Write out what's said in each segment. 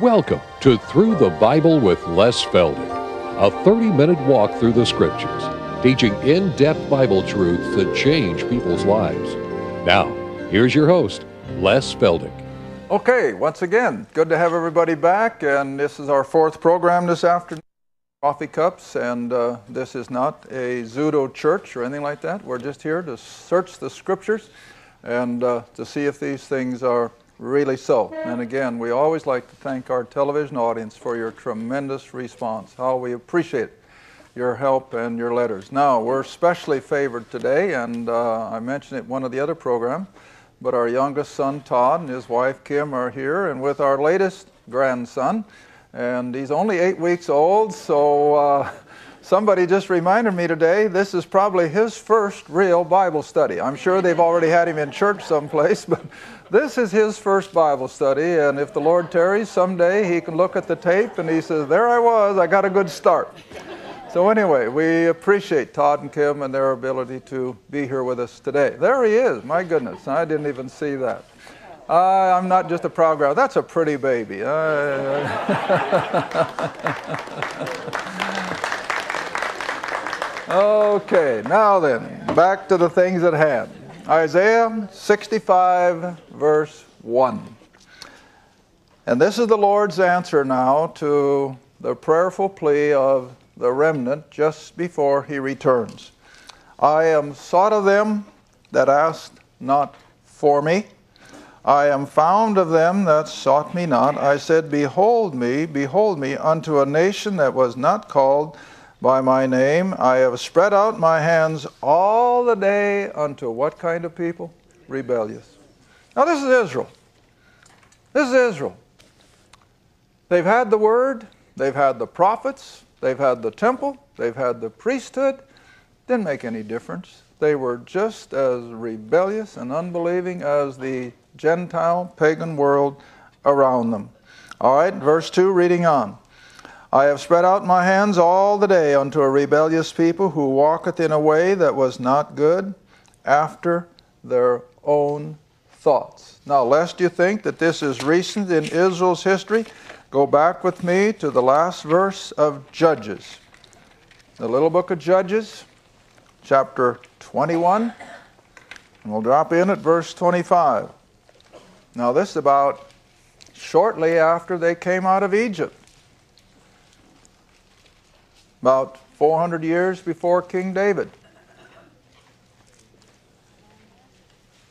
Welcome to Through the Bible with Les Feldick, a 30-minute walk through the Scriptures, teaching in-depth Bible truths that change people's lives. Now, here's your host, Les Feldick. Okay, once again, good to have everybody back, and this is our fourth program this afternoon. Coffee cups, and this is not a pseudo church or anything like that. We're just here to search the Scriptures and to see if these things are really so. And again, we always like to thank our television audience for your tremendous response. How we appreciate your help and your letters. Now, we're especially favored today, and I mentioned it in one of the other programs, but our youngest son, Todd, and his wife, Kim, are here, and with our latest grandson, and he's only 8 weeks old, so somebody just reminded me today, this is probably his first real Bible study. I'm sure they've already had him in church someplace, but this is his first Bible study, and if the Lord tarries, someday he can look at the tape and he says, there I was, I got a good start. So anyway, we appreciate Todd and Kim and their ability to be here with us today. There he is, my goodness, I didn't even see that. I'm not just a proud grandpa. That's a pretty baby. Okay, now then, back to the things at hand. Isaiah 65, verse 1. And this is the Lord's answer now to the prayerful plea of the remnant just before he returns. I am sought of them that asked not for me. I am found of them that sought me not. I said, behold me, unto a nation that was not called by my name. I have spread out my hands all the day unto what kind of people? Rebellious. Now this is Israel. This is Israel. They've had the word, they've had the prophets, they've had the temple, they've had the priesthood. Didn't make any difference. They were just as rebellious and unbelieving as the Gentile pagan world around them. All right, verse 2, reading on. I have spread out my hands all the day unto a rebellious people who walketh in a way that was not good, after their own thoughts. Now, lest you think that this is recent in Israel's history, go back with me to the last verse of Judges. The little book of Judges, chapter 21, and we'll drop in at verse 25. Now, this is about shortly after they came out of Egypt. About 400 years before King David.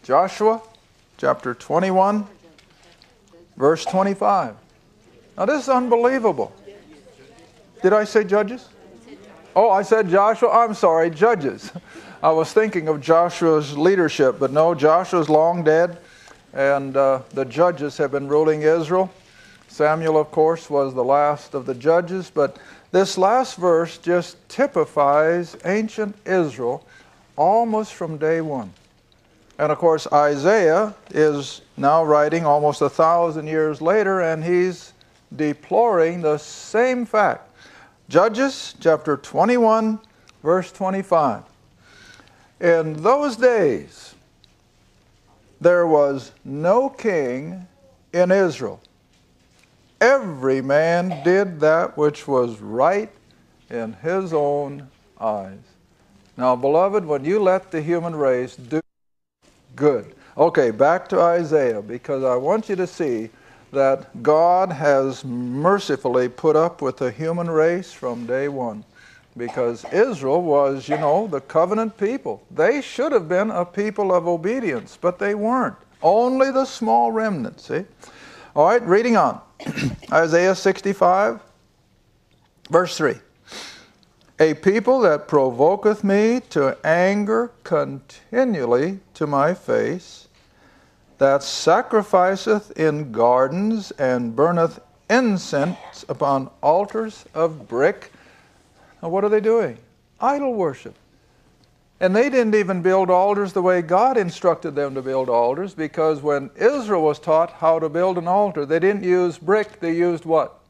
Joshua, chapter 21, verse 25. Now this is unbelievable. Did I say Judges? Oh, I said Joshua. I'm sorry, Judges. I was thinking of Joshua's leadership, but no, Joshua's long dead, and the Judges have been ruling Israel. Samuel, of course, was the last of the judges, but this last verse just typifies ancient Israel almost from day one. And of course, Isaiah is now writing almost 1,000 years later, and he's deploring the same fact. Judges chapter 21, verse 25. In those days, there was no king in Israel. Every man did that which was right in his own eyes. Now, beloved, when you let the human race do good. Okay, back to Isaiah, because I want you to see that God has mercifully put up with the human race from day one. Because Israel was, the covenant people. They should have been a people of obedience, but they weren't. Only the small remnant, see? All right, reading on. Isaiah 65, verse 3. A people that provoketh me to anger continually to my face, that sacrificeth in gardens and burneth incense upon altars of brick. Now what are they doing? Idol worship. And they didn't even build altars the way God instructed them to build altars, because when Israel was taught how to build an altar, they didn't use brick, they used what?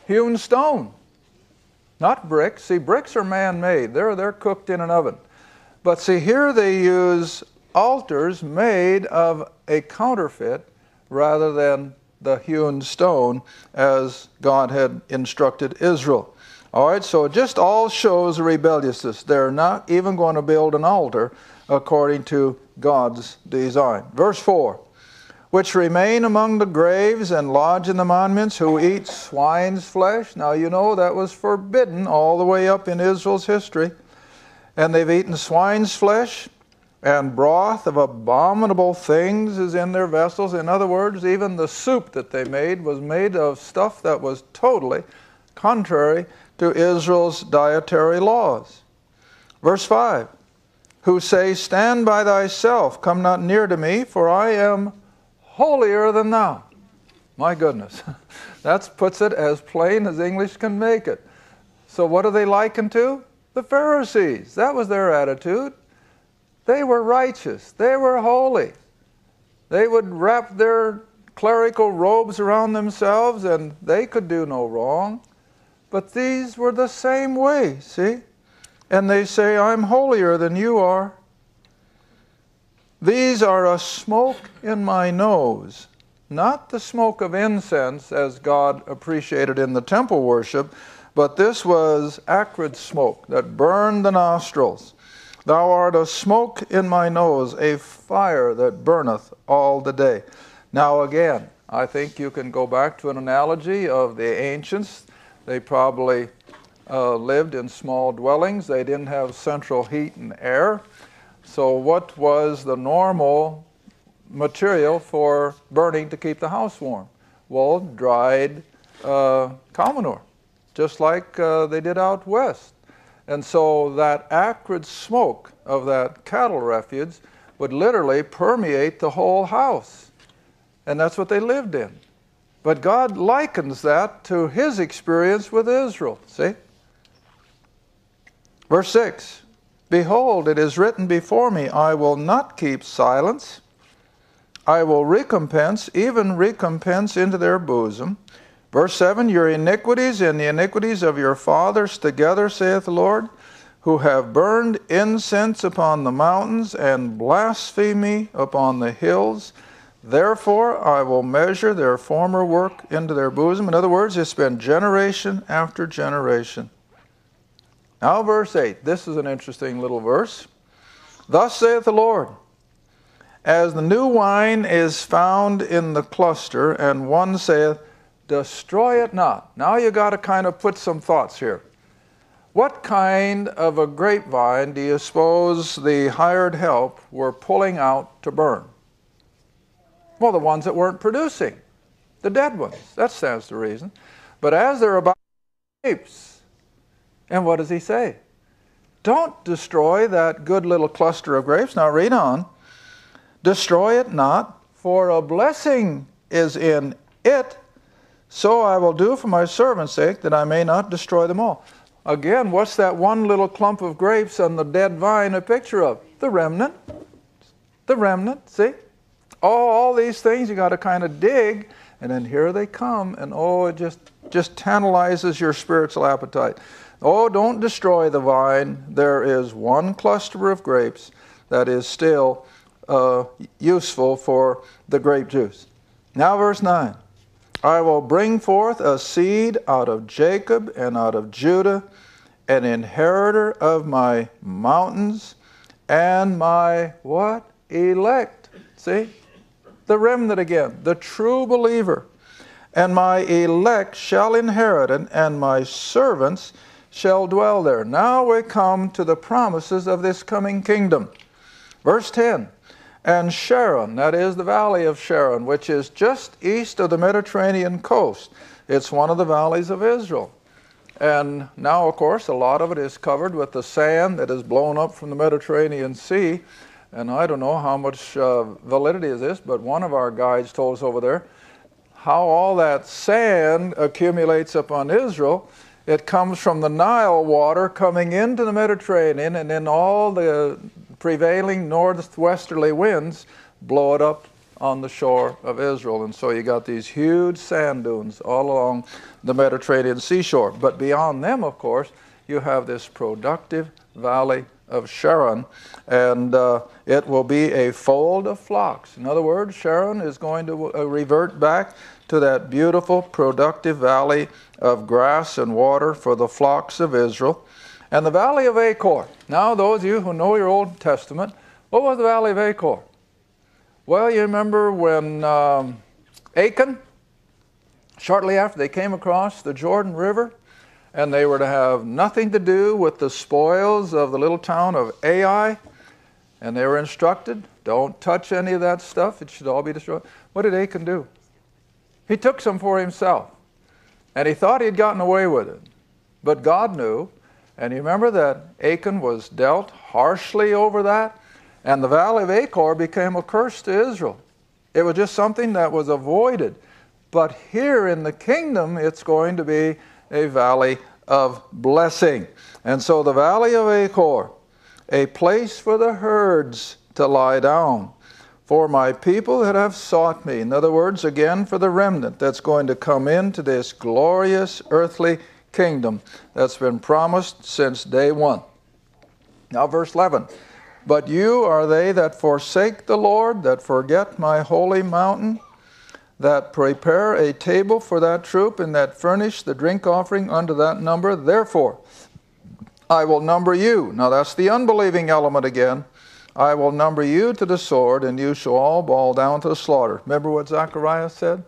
Hewn stone. Not bricks. See, bricks are man-made. They're cooked in an oven. But see, here they use altars made of a counterfeit rather than the hewn stone as God had instructed Israel. All right, so it just all shows rebelliousness. They're not even going to build an altar according to God's design. Verse 4, which remain among the graves and lodge in the monuments, who eat swine's flesh. Now you know that was forbidden all the way up in Israel's history. And they've eaten swine's flesh, and broth of abominable things is in their vessels. In other words, even the soup that they made was made of stuff that was totally contrary to Israel's dietary laws. Verse 5, who say, stand by thyself, come not near to me, for I am holier than thou. My goodness, that puts it as plain as English can make it. So what are they likened to? The Pharisees. That was their attitude. They were righteous. They were holy. They would wrap their clerical robes around themselves and they could do no wrong. But these were the same way, see? And they say, I'm holier than you are. These are a smoke in my nose. Not the smoke of incense as God appreciated in the temple worship, but this was acrid smoke that burned the nostrils. Thou art a smoke in my nose, a fire that burneth all the day. Now again, I think you can go back to an analogy of the ancients. They probably lived in small dwellings. They didn't have central heat and air. So what was the normal material for burning to keep the house warm? Well, dried cow manure, just like they did out west. And so that acrid smoke of that cattle refuge would literally permeate the whole house. And that's what they lived in. But God likens that to his experience with Israel. See? Verse 6, behold, it is written before me, I will not keep silence. I will recompense, even recompense into their bosom. Verse 7, your iniquities and the iniquities of your fathers together, saith the Lord, who have burned incense upon the mountains and blasphemy upon the hills. Therefore I will measure their former work into their bosom. In other words, it's been generation after generation. Now verse 8, this is an interesting little verse. Thus saith the Lord, as the new wine is found in the cluster, and one saith, destroy it not. Now you got to kind of put some thoughts here. What kind of a grapevine do you suppose the hired help were pulling out to burn? Well, the ones that weren't producing, the dead ones. That stands to reason. But as they're about grapes, and what does he say? Don't destroy that good little cluster of grapes. Now read on. Destroy it not, for a blessing is in it. So I will do for my servant's sake, that I may not destroy them all. Again, what's that one little clump of grapes on the dead vine a picture of? The remnant. The remnant, see? All these things you got to kind of dig, and then here they come, and oh, it just tantalizes your spiritual appetite. Oh, don't destroy the vine. There is one cluster of grapes that is still useful for the grape juice. Now verse 9. I will bring forth a seed out of Jacob and out of Judah, an inheritor of my mountains, and my what? Elect. See? The remnant again, the true believer. And my elect shall inherit it, and my servants shall dwell there. Now we come to the promises of this coming kingdom. Verse 10. And Sharon, that is the valley of Sharon, which is just east of the Mediterranean coast. It's one of the valleys of Israel. And now, of course, a lot of it is covered with the sand that is blown up from the Mediterranean Sea. And I don't know how much validity is this, but one of our guides told us over there how all that sand accumulates upon Israel. It comes from the Nile water coming into the Mediterranean, and then all the prevailing northwesterly winds blow it up on the shore of Israel. And so you got these huge sand dunes all along the Mediterranean seashore. But beyond them, of course, you have this productive valley of Sharon, and it will be a fold of flocks. In other words, Sharon is going to revert back to that beautiful, productive valley of grass and water for the flocks of Israel. And the valley of Achor. Now, those of you who know your Old Testament, what was the valley of Achor? Well, you remember when Achan, shortly after they came across the Jordan River, and they were to have nothing to do with the spoils of the little town of Ai, and they were instructed, don't touch any of that stuff, it should all be destroyed. What did Achan do? He took some for himself, and he thought he'd gotten away with it. But God knew, and you remember that Achan was dealt harshly over that, and the valley of Achor became a curse to Israel. It was just something that was avoided. But here in the kingdom, it's going to be a valley of blessing. And so the valley of Achor, a place for the herds to lie down, for my people that have sought me. In other words, again, for the remnant that's going to come into this glorious earthly kingdom that's been promised since day one. Now verse 11. But you are they that forsake the Lord, that forget my holy mountain, that prepare a table for that troop, and that furnish the drink offering unto that number. Therefore, I will number you. Now that's the unbelieving element again. I will number you to the sword, and you shall all fall down to the slaughter. Remember what Zechariah said?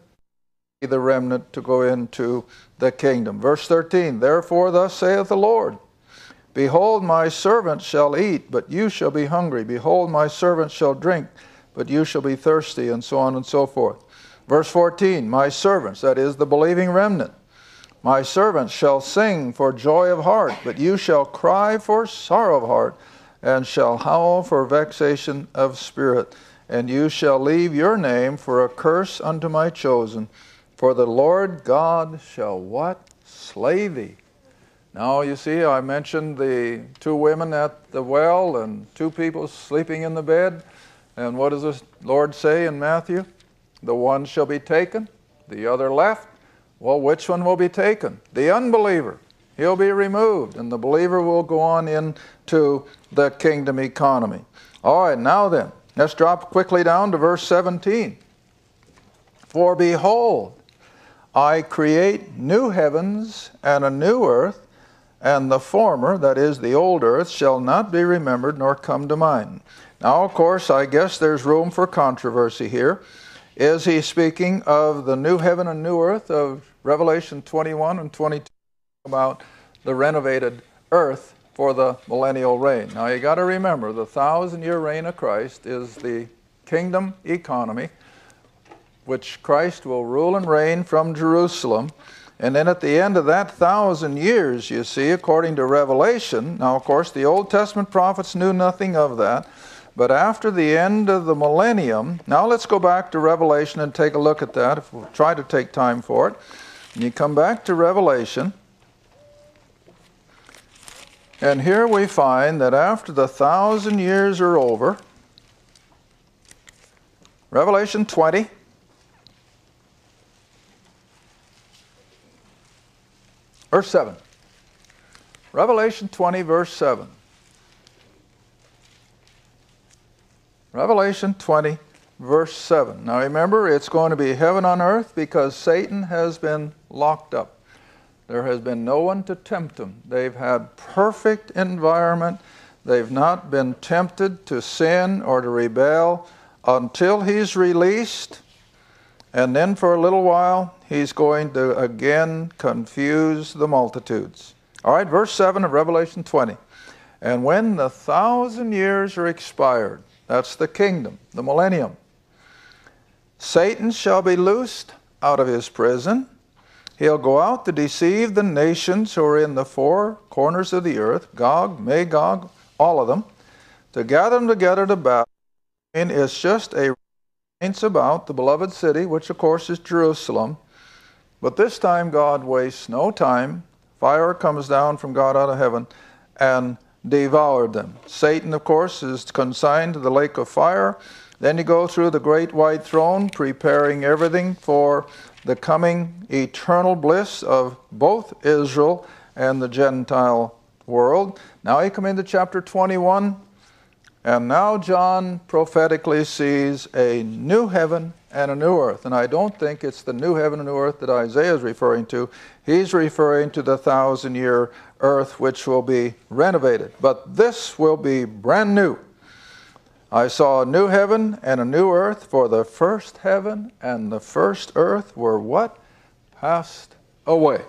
The remnant to go into the kingdom. Verse 13, therefore thus saith the Lord, behold, my servant shall eat, but you shall be hungry. Behold, my servant shall drink, but you shall be thirsty, and so on and so forth. Verse 14, my servants, that is the believing remnant, my servants shall sing for joy of heart, but you shall cry for sorrow of heart, and shall howl for vexation of spirit. And you shall leave your name for a curse unto my chosen. For the Lord God shall what? Slay thee. Now you see, I mentioned the two women at the well and two people sleeping in the bed. And what does the Lord say in Matthew? The one shall be taken, the other left. Well, which one will be taken? The unbeliever. He'll be removed, and the believer will go on into the kingdom economy. All right, now then, let's drop quickly down to verse 17. For behold, I create new heavens and a new earth, and the former, that is the old earth, shall not be remembered nor come to mind. Now, of course, I guess there's room for controversy here. Is he speaking of the new heaven and new earth of Revelation 21 and 22 about the renovated earth for the millennial reign? Now, you got to remember, the 1,000-year reign of Christ is the kingdom economy, which Christ will rule and reign from Jerusalem. And then at the end of that 1,000 years, you see, according to Revelation, now of course the Old Testament prophets knew nothing of that, but after the end of the millennium, now let's go back to Revelation and take a look at that, if we'll try to take time for it. And you come back to Revelation, and here we find that after the 1,000 years are over, Revelation 20, verse 7. Revelation 20, verse 7. Revelation 20, verse 7. Now remember, it's going to be heaven on earth because Satan has been locked up. There has been no one to tempt them. They've had perfect environment. They've not been tempted to sin or to rebel until he's released. And then for a little while, he's going to again confuse the multitudes. All right, verse 7 of Revelation 20. And when the 1,000 years are expired, that's the kingdom, the millennium, Satan shall be loosed out of his prison. He'll go out to deceive the nations who are in the four corners of the earth, Gog, Magog, all of them, to gather them together to battle. And it's just a race about the beloved city, which of course is Jerusalem. But this time God wastes no time. Fire comes down from God out of heaven and devoured them. Satan, of course, is consigned to the lake of fire. Then you go through the great white throne, preparing everything for the coming eternal bliss of both Israel and the Gentile world. Now you come into chapter 21, and now John prophetically sees a new heaven and a new earth. And I don't think it's the new heaven and new earth that Isaiah is referring to. He's referring to the 1,000-year earth which will be renovated. But this will be brand new. I saw a new heaven and a new earth, for the first heaven and the first earth were what? Passed away.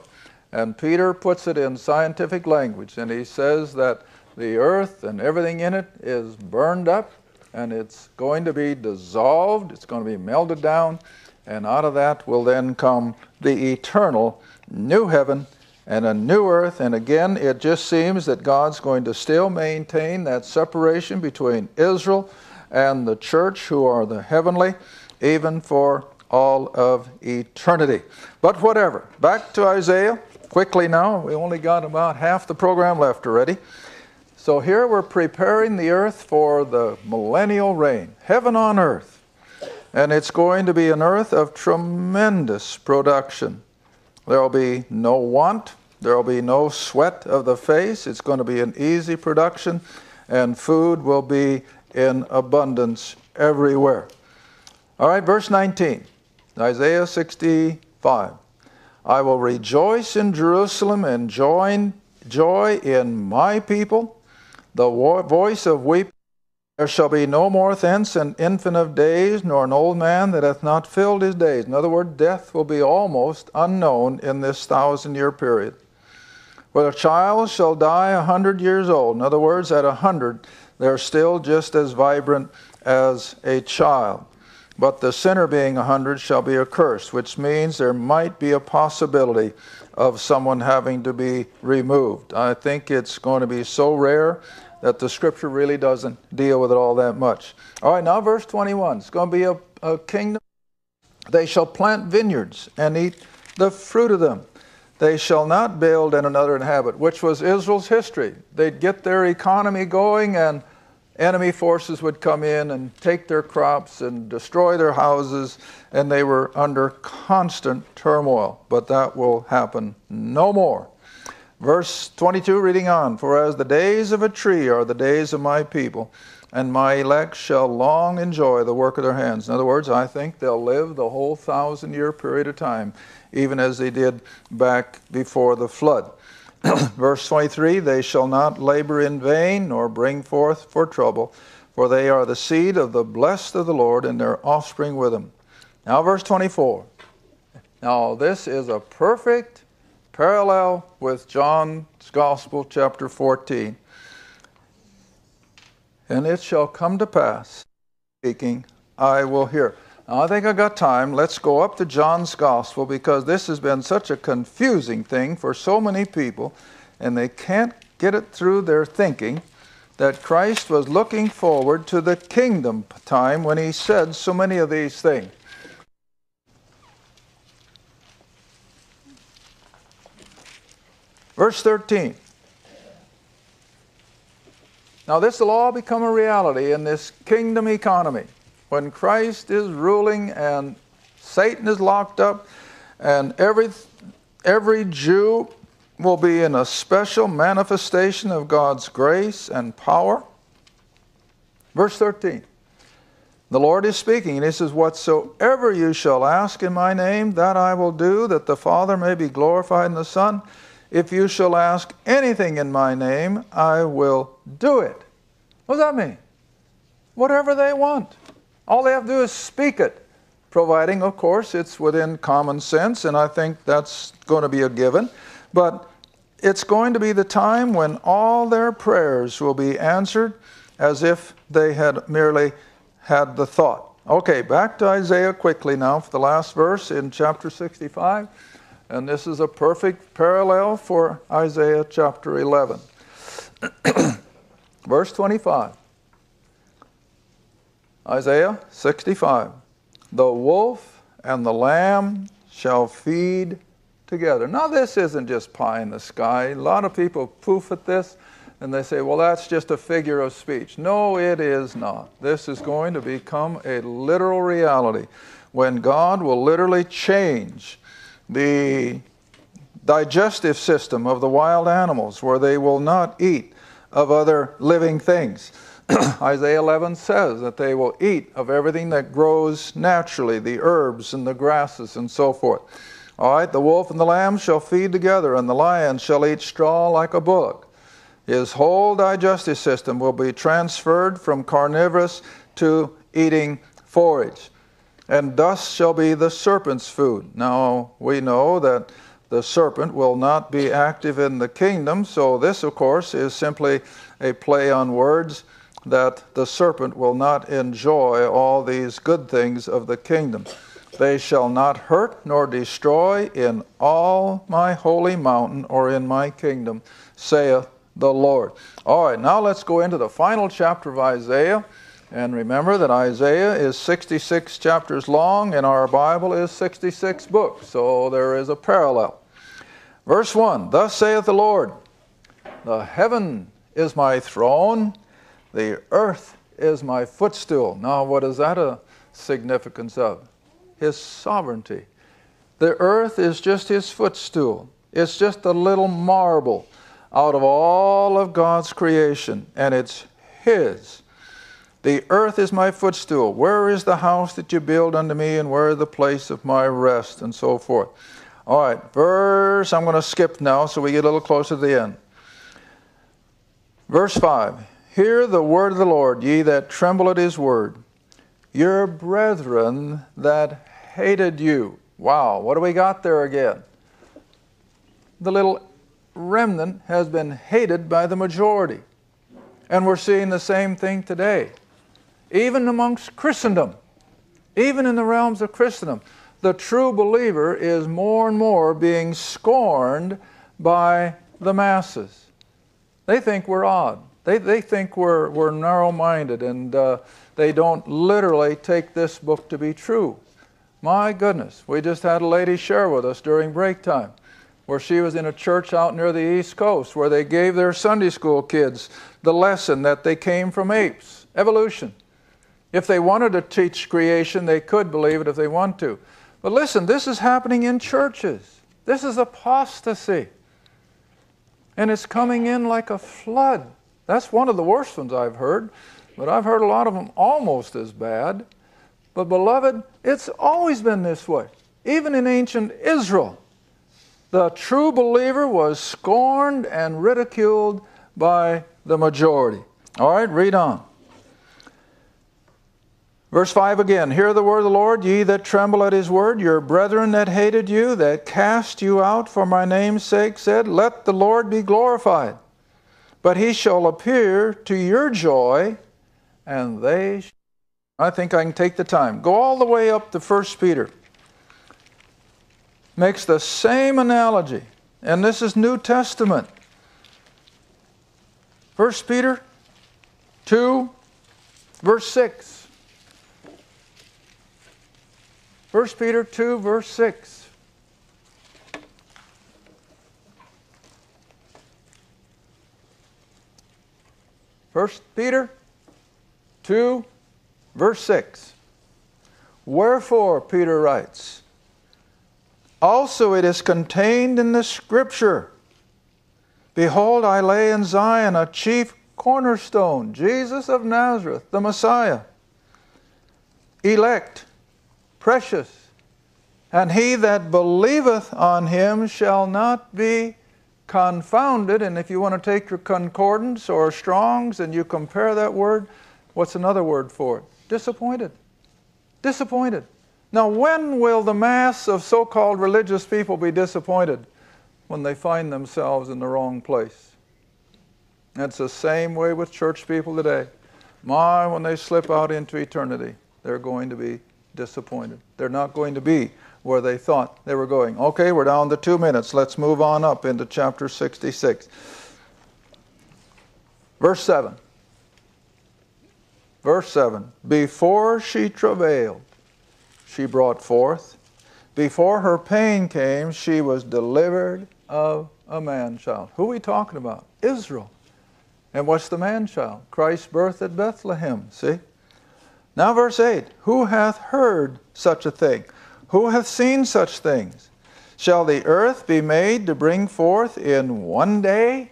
And Peter puts it in scientific language, and he says that the earth and everything in it is burned up, and it's going to be dissolved, it's going to be melted down, and out of that will then come the eternal new heaven and a new earth. And again, it just seems that God's going to still maintain that separation between Israel and the church, who are the heavenly, even for all of eternity. But whatever. Back to Isaiah, quickly now. We only got about half the program left already. So here we're preparing the earth for the millennial reign, heaven on earth. And it's going to be an earth of tremendous production. There will be no want. There will be no sweat of the face. It's going to be an easy production, and food will be in abundance everywhere. All right, verse 19, Isaiah 65. I will rejoice in Jerusalem and joy in my people. The voice of weeping. There shall be no more thence an infant of days, nor an old man that hath not filled his days. In other words, death will be almost unknown in this 1,000-year period. Where a child shall die 100 years old. In other words, at 100, they're still just as vibrant as a child. But the sinner being 100 shall be accursed, which means there might be a possibility of someone having to be removed. I think it's going to be so rare that the Scripture really doesn't deal with it all that much. All right, now verse 21. It's going to be a kingdom. They shall plant vineyards and eat the fruit of them. They shall not build and another inhabit, which was Israel's history. They'd get their economy going, and enemy forces would come in and take their crops and destroy their houses, and they were under constant turmoil. But that will happen no more. Verse 22, reading on, for as the days of a tree are the days of my people, and my elect shall long enjoy the work of their hands. In other words, I think they'll live the whole 1,000-year period of time, even as they did back before the flood. Verse 23, they shall not labor in vain, nor bring forth for trouble, for they are the seed of the blessed of the Lord, and their offspring with them. Now verse 24. Now this is a perfect parallel with John's Gospel, chapter 14. And it shall come to pass, speaking, I will hear. Now I think I got time. Let's go up to John's Gospel, because this has been such a confusing thing for so many people, and they can't get it through their thinking that Christ was looking forward to the kingdom time when he said so many of these things. Verse 13. Now this will all become a reality in this kingdom economy, when Christ is ruling and Satan is locked up, and every Jew will be in a special manifestation of God's grace and power. Verse 13. The Lord is speaking, and he says, whatsoever you shall ask in my name, that I will do, that the Father may be glorified in the Son. If you shall ask anything in my name, I will do it. What does that mean? Whatever they want. All they have to do is speak it, providing, of course, it's within common sense, and I think that's going to be a given. But it's going to be the time when all their prayers will be answered as if they had merely had the thought. Okay, back to Isaiah quickly now for the last verse in chapter 65. And this is a perfect parallel for Isaiah chapter 11. Verse 25. Isaiah 65. The wolf and the lamb shall feed together. Now this isn't just pie in the sky. A lot of people poof at this and they say, well, that's just a figure of speech. No, it is not. This is going to become a literal reality when God will literally change the digestive system of the wild animals, where they will not eat of other living things. Isaiah 11 says that they will eat of everything that grows naturally, the herbs and the grasses and so forth. All right, the wolf and the lamb shall feed together, and the lion shall eat straw like a bullock. His whole digestive system will be transferred from carnivorous to eating forage. And dust shall be the serpent's food. Now, we know that the serpent will not be active in the kingdom, so this, of course, is simply a play on words, that the serpent will not enjoy all these good things of the kingdom. They shall not hurt nor destroy in all my holy mountain or in my kingdom, saith the Lord. All right, now let's go into the final chapter of Isaiah. And remember that Isaiah is 66 chapters long, and our Bible is 66 books, so there is a parallel. Verse 1, Thus saith the Lord, The heaven is my throne, the earth is my footstool. Now, what is that a significance of? His sovereignty. The earth is just His footstool. It's just a little marble out of all of God's creation, and it's His. The earth is my footstool. Where is the house that you build unto me, and where is the place of my rest, and so forth. All right, I'm going to skip now so we get a little closer to the end. Verse 5, Hear the word of the Lord, ye that tremble at His word. Your brethren that hated you. Wow, what do we got there again? The little remnant has been hated by the majority. And we're seeing the same thing today. Even amongst Christendom, even in the realms of Christendom, the true believer is more and more being scorned by the masses. They think we're odd. They think we're narrow-minded, and they don't literally take this book to be true. My goodness, we just had a lady share with us during break time, where she was in a church out near the East Coast, where they gave their Sunday school kids the lesson that they came from apes, evolution. If they wanted to teach creation, they could believe it if they want to. But listen, this is happening in churches. This is apostasy. And it's coming in like a flood. That's one of the worst ones I've heard, but I've heard a lot of them almost as bad. But beloved, it's always been this way. Even in ancient Israel, the true believer was scorned and ridiculed by the majority. All right, read on. Verse 5 again, Hear the word of the Lord, ye that tremble at His word, your brethren that hated you, that cast you out for my name's sake, said, Let the Lord be glorified. But He shall appear to your joy, and they shall. I think I can take the time. Go all the way up to 1 Peter. Makes the same analogy, and this is New Testament. 1 Peter 2, verse 6. 1 Peter 2, verse 6. 1 Peter 2, verse 6. Wherefore, Peter writes, also it is contained in the Scripture, Behold, I lay in Zion a chief cornerstone, Jesus of Nazareth, the Messiah, elect, precious, and he that believeth on Him shall not be confounded. And if you want to take your concordance or Strong's and you compare that word, what's another word for it? Disappointed. Disappointed. Now, when will the mass of so-called religious people be disappointed? When they find themselves in the wrong place. That's the same way with church people today. When they slip out into eternity, they're going to be disappointed. They're not going to be where they thought they were going. Okay, we're down to 2 minutes. Let's move on up into chapter 66. Verse 7. Verse 7. Before she travailed, she brought forth. Before her pain came, she was delivered of a man-child. Who are we talking about? Israel. And what's the man-child? Christ's birth at Bethlehem. See? Now verse 8. Who hath heard such a thing? Who hath seen such things? Shall the earth be made to bring forth in one day?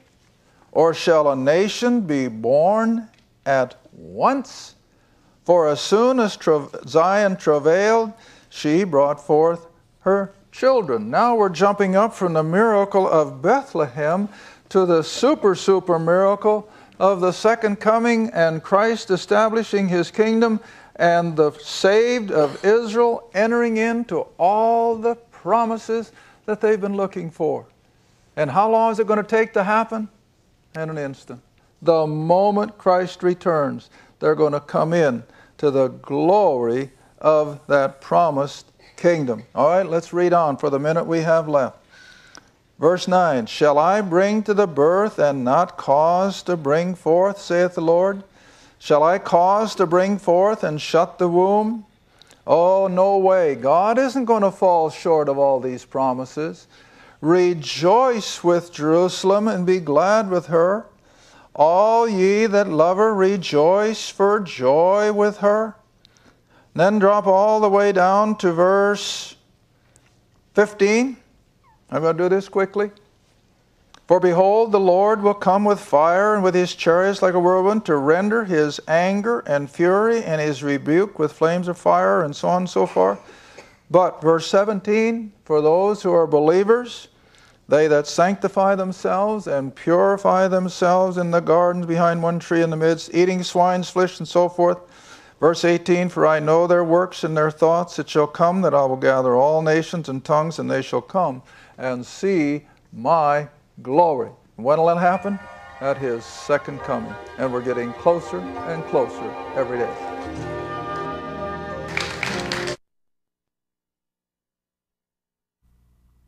Or shall a nation be born at once? For as soon as Zion travailed, she brought forth her children. Now we're jumping up from the miracle of Bethlehem to the super miracle of the second coming and Christ establishing his kingdom and the saved of Israel entering into all the promises that they've been looking for. And how long is it going to take to happen? In an instant. The moment Christ returns, they're going to come in to the glory of that promised kingdom. All right, let's read on for the minute we have left. Verse 9, Shall I bring to the birth and not cause to bring forth, saith the Lord? Shall I cause to bring forth and shut the womb? Oh, no way. God isn't going to fall short of all these promises. Rejoice with Jerusalem and be glad with her. All ye that love her, rejoice for joy with her. Then drop all the way down to verse 15. I'm going to do this quickly. For behold, the Lord will come with fire and with his chariots like a whirlwind to render his anger and fury and his rebuke with flames of fire, and so on and so forth. But verse 17, for those who are believers, they that sanctify themselves and purify themselves in the gardens behind one tree in the midst, eating swine's flesh and so forth. Verse 18, for I know their works and their thoughts. It shall come that I will gather all nations and tongues, and they shall come and see my glory. When will it happen? At his second coming. And we're getting closer and closer every day.